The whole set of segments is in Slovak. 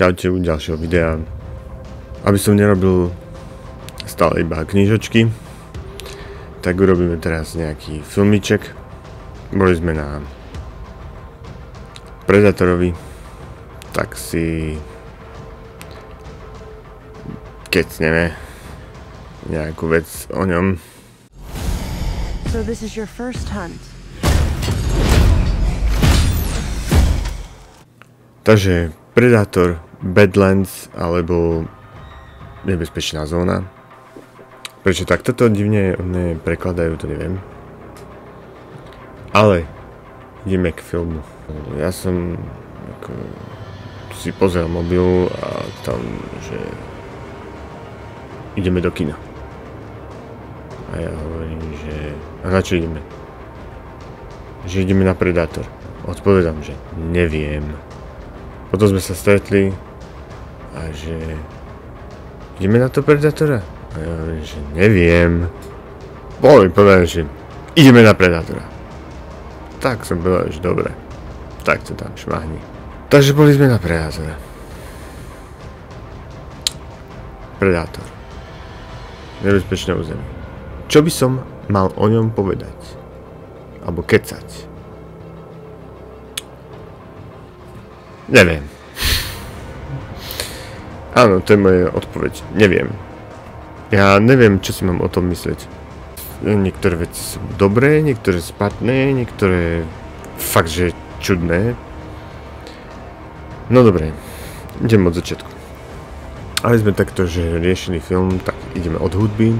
Čaute u ďalšieho videa. Aby som nerobil stále iba knižočky, tak urobíme teraz nejaký filmiček. Boli sme na Predatorovi, tak si kecneme nejakú vec o ňom. So this is your first hunt. Takže Predator, Badlands alebo nebezpečná zóna. Prečo tak toto divne prekladajú, to neviem. Ale ideme k filmu. Ja som ako, si pozrel mobil a tam, že ideme do kina. A ja hovorím, že a na čo ideme? Že ideme na Predator. Odpovedám, že neviem. Potom sme sa stretli a že ideme na to Predatora? A ja hovorím, že neviem. Bolo mi povedané, že ideme na Predatora. Tak som povedal, že dobre. Tak to tam šmahni. Takže boli sme na Predatora. Predator. Nebezpečné územie. Čo by som mal o ňom povedať? Alebo kecať? Neviem. Áno, to je moja odpoveď. Neviem. Ja neviem, čo si mám o tom myslieť. Niektoré veci sú dobré, niektoré špatné, niektoré fakt, že čudné. No dobre, idem od začiatku. Ale sme takto, že riešili film, tak ideme od hudby.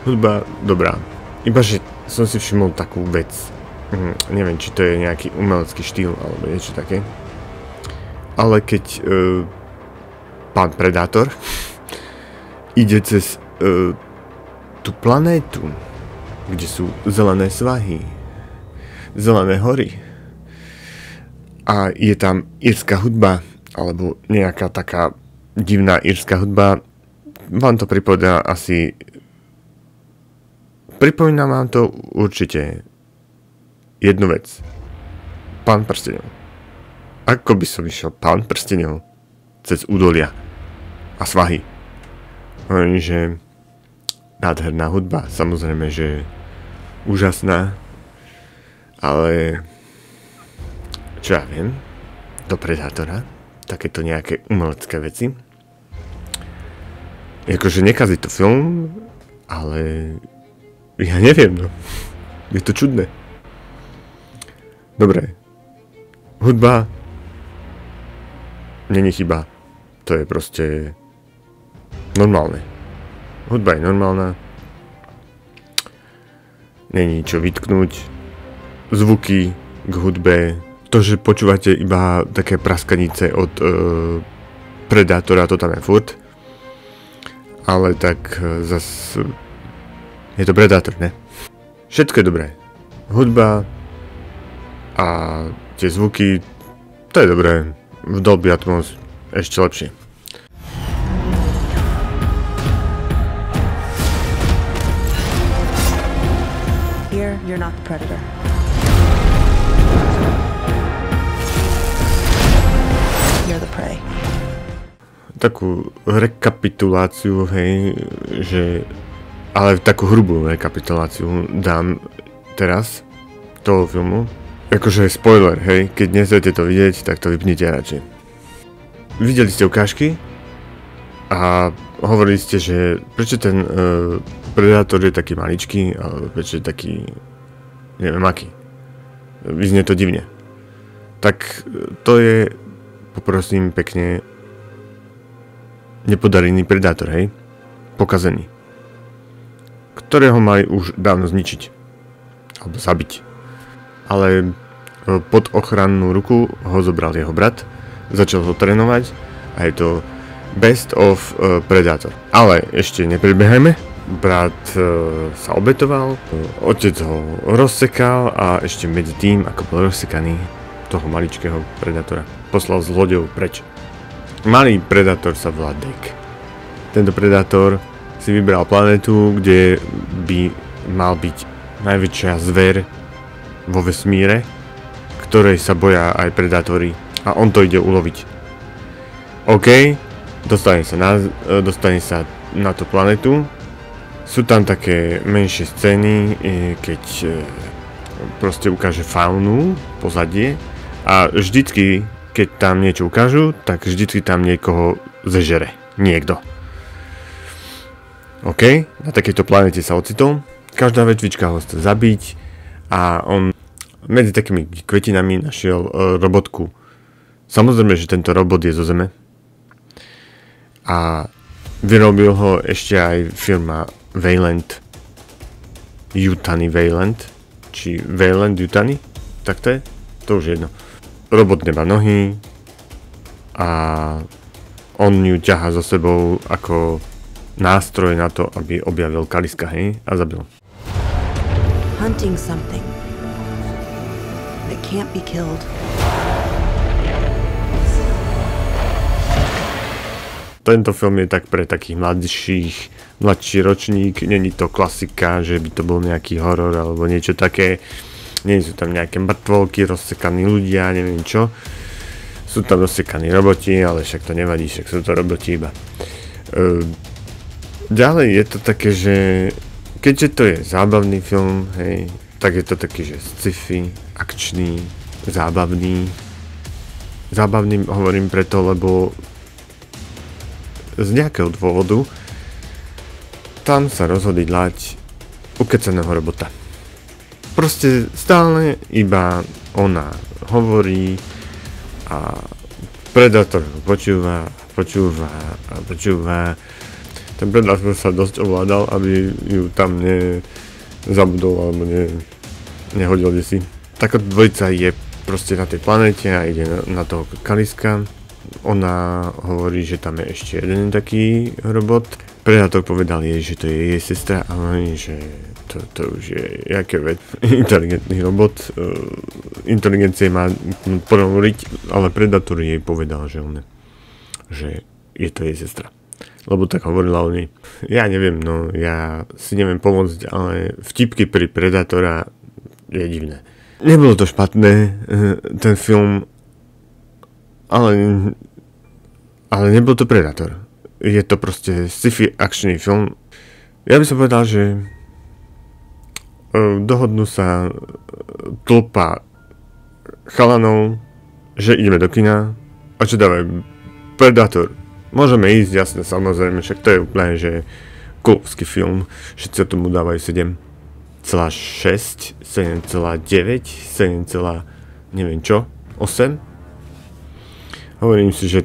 Hudba dobrá. Iba, že som si všimol takú vec. Neviem, či to je nejaký umelecký štýl, alebo niečo také. Ale keď pán Predator ide cez tú planétu, kde sú zelené svahy, zelené hory a je tam írska hudba, alebo nejaká taká divná írska hudba, vám to pripomína asi... Pripomína vám to určite jednu vec. Pán prstenov. Ako by som išiel Pán prstenov cez údolia a svahy. Hovorím, že nádherná hudba, samozrejme, že úžasná, ale čo ja viem, do Predátora, takéto nejaké umelecké veci. Jakože nekazí to film, ale ja neviem, no. Je to čudné. Dobre. Hudba není chyba. To je proste normálne. Hudba je normálna. Není čo vytknúť. Zvuky k hudbe. To, že počúvate iba také praskanice od Predátora, to tam je furt. Ale tak zas je to Predátor, ne? Všetko je dobré. Hudba a tie zvuky, to je dobré. V Dolby Atmos ešte lepšie. Here, you're not the predator. You're the prey. Takú rekapituláciu, hej, že... Ale takú hrubú rekapituláciu dám teraz toho filmu. Akože spoiler, hej, keď nechcete to vidieť, tak to vypnite radšej. Videli ste ukážky a hovorili ste, že prečo ten Predátor je taký maličký, alebo prečo je taký, neviem aký. Vyznie to divne. Tak to je, poprosím pekne, nepodarený Predátor, hej, pokazený. Ktorého mali už dávno zničiť, alebo zabiť. Ale pod ochrannú ruku ho zobral jeho brat, začal ho trénovať a je to Best of Predator. Ale ešte neprebehajme, brat sa obetoval, otec ho rozsekal a ešte medzi tým, ako bol rozsekaný, toho maličkého Predatora poslal zlodejov preč. Malý Predator sa volá Dek. Tento Predator si vybral planetu, kde by mal byť najväčšia zver vo vesmíre, ktorej sa boja aj predátori a on to ide uloviť. OK, dostane sa na tú planetu. Sú tam také menšie scény, keď proste ukáže faunu, pozadie. A vždycky, keď tam niečo ukážu, tak vždycky tam niekoho zežere. Niekto. OK, na takejto planete sa ocitol. Každá vetvička ho chce zabiť a on medzi takými kvetinami našiel robotku. Samozrejme, že tento robot je zo Zeme. A vyrobil ho ešte aj firma Weyland Yutani, či Weyland Yutani, tak to je? To už je jedno. Robot nemá nohy a on ju ťahá so sebou ako nástroj na to, aby objavil Kaliska, hej, a zabil. Hunting something that can't be killed. Tento film je tak pre takých mladší ročník, není to klasika, že by to bol nejaký horor alebo niečo také. Nie sú tam nejaké mŕtvolky, rozsekaní ľudia, neviem čo. Sú tam rozsekaní roboti, ale však to nevadí, však sú to roboti iba. Ďalej je to také, že keďže to je zábavný film, hej, tak je to taký, že sci-fi, akčný, zábavný. Zábavný hovorím preto, lebo z nejakého dôvodu tam sa rozhodli dať ukecaného robota. Proste stále iba ona hovorí a Predator počúva. Ten Predator sa dosť ovládal, aby ju tam nezabudol alebo nehodil desi. Taká dvojica je proste na tej planéte a ide na toho Kaliska. Ona hovorí, že tam je ešte jeden taký robot. Predator povedal jej, že to je jej sestra a hovorí, že to už je inteligentný robot. Inteligencie má porovoriť, ale Predator jej povedal, že je to jej sestra. Lebo tak hovorila o nej. Ja neviem, no ja si neviem pomôcť, ale vtipky pri Predatora je divné. Nebolo to špatné, ten film, ale nebol to Predator. Je to proste sci-fi akčný film. Ja by som povedal, že dohodnú sa tlpa chalanov, že ideme do kina a čo dávajú Predator. Môžeme ísť, jasne, samozrejme, však to je úplne, že kulovský film. Všetci tomu dávajú 7,6, 7,9, 7, neviem čo, 8. Hovorím si, že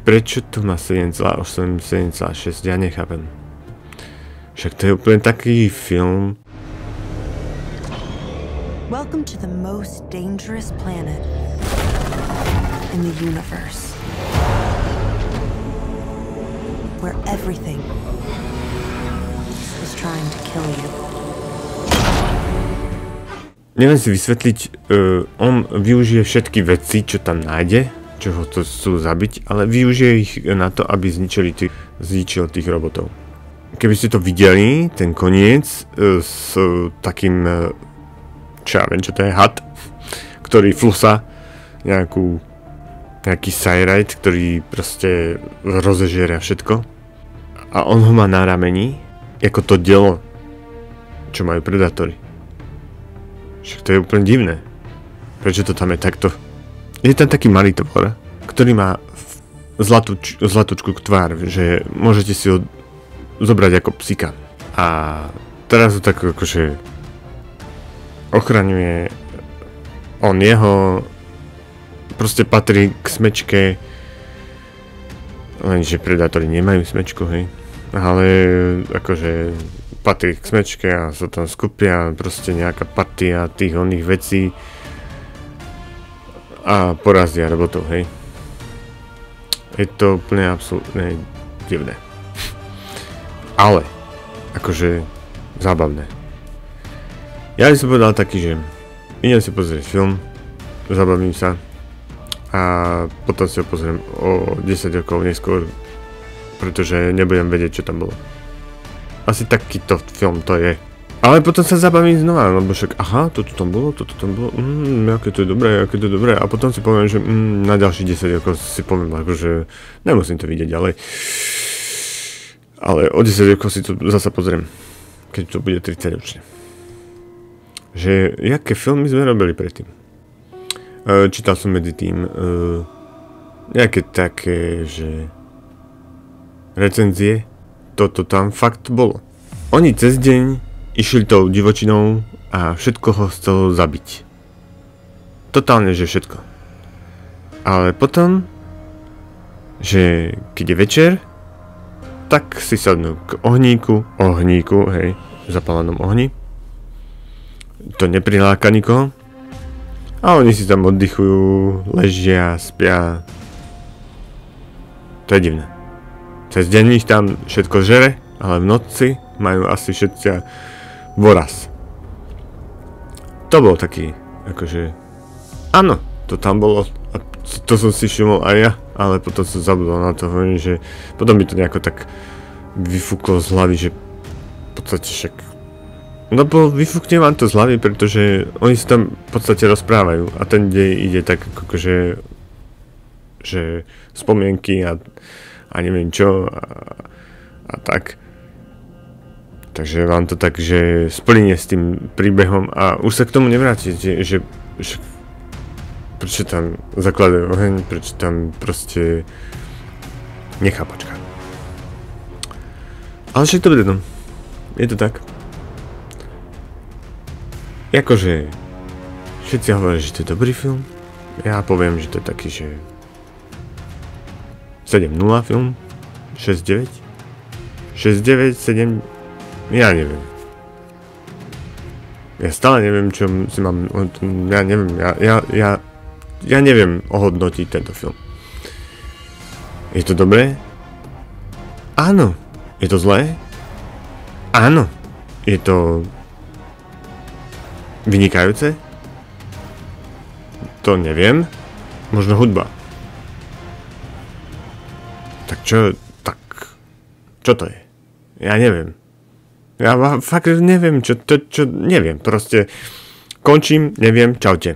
prečo to má 7,8, 7,6, ja nechápem. Však to je úplne taký film. Welcome to the most dangerous planet in the universe. Where everything is trying to kill you. Neviem si vysvetliť, on využije všetky veci, čo tam nájde, čo ho to chcú zabiť, ale využije ich na to, aby zničil tých robotov. Keby ste to videli, ten koniec s takým, čo ja viem, čo to je, had, ktorý flusa nejaký Cyrite, ktorý proste rozežeria všetko. A on ho má na rameni, ako to dielo, čo majú Predatory. Však to je úplne divné. Prečo to tam je takto? Je tam taký malý tvor, ktorý má zlatúčku tvár, že môžete si ho zobrať ako psika. A teraz ho tak akože ochraňuje on jeho, proste patrí k smečke, lenže Predatory nemajú smečku, hej. Ale akože patrí k smečke a sa tam skupia proste nejaká partia tých oných vecí a porazia robotov, hej. Je to úplne absolútne divné. Ale akože zábavné. Ja by som povedal taký, že idem si pozrieť film, zabavím sa a potom si ho pozriem o 10 rokov neskôr, pretože nebudem vedieť, čo tam bolo. Asi takýto film to je. Ale potom sa zabavím znova, lebo však, aha, toto tam bolo, aké to je dobré, a potom si poviem, že na ďalších 10 rokov si poviem, akože nemusím to vidieť ďalej. Ale o 10 rokov si to zasa pozriem, keď to bude 30 ročne. Že, jaké filmy sme robili predtým? Čítal som medzi tým nejaké také, že recenzie, toto tam fakt bolo. Oni cez deň išli tou divočinou a všetko ho chcelo zabiť. Totálne, že všetko. Ale potom, že keď je večer, tak si sadnú k ohníku, hej, zapálenom ohni. To nepriláka nikoho. A oni si tam oddychujú, ležia, spia. To je divné. Cez deň ich tam všetko žere, ale v noci majú asi všetci voraz. To bol taký, akože... Áno, to tam bolo. A to som si všimol aj ja, ale potom som zabudol na to, že potom mi to nejako tak vyfúklo z hlavy, že v podstate však... No bo vyfúkne vám to z hlavy, pretože oni sa tam v podstate rozprávajú a ten dej ide tak akože... že spomienky a neviem čo a tak. Takže vám to tak, že splynie s tým príbehom a už sa k tomu nevrátite, že prečo tam zakladajú oheň, prečo tam proste nechápačka. Ale však to bude tam. Je to tak. Jakože všetci hovoria, že to je dobrý film. Ja poviem, že to je taký, že 7-0 film, 6-9, 6-9, 7... Ja neviem. Ja stále neviem, čo si mám... Ja neviem, ja neviem ohodnotiť tento film. Je to dobré? Áno. Je to zlé? Áno. Je to... vynikajúce? To neviem. Možno hudba. Tak čo... Čo to je? Ja neviem. Ja fakt neviem, čo neviem, proste končím, neviem, čaute.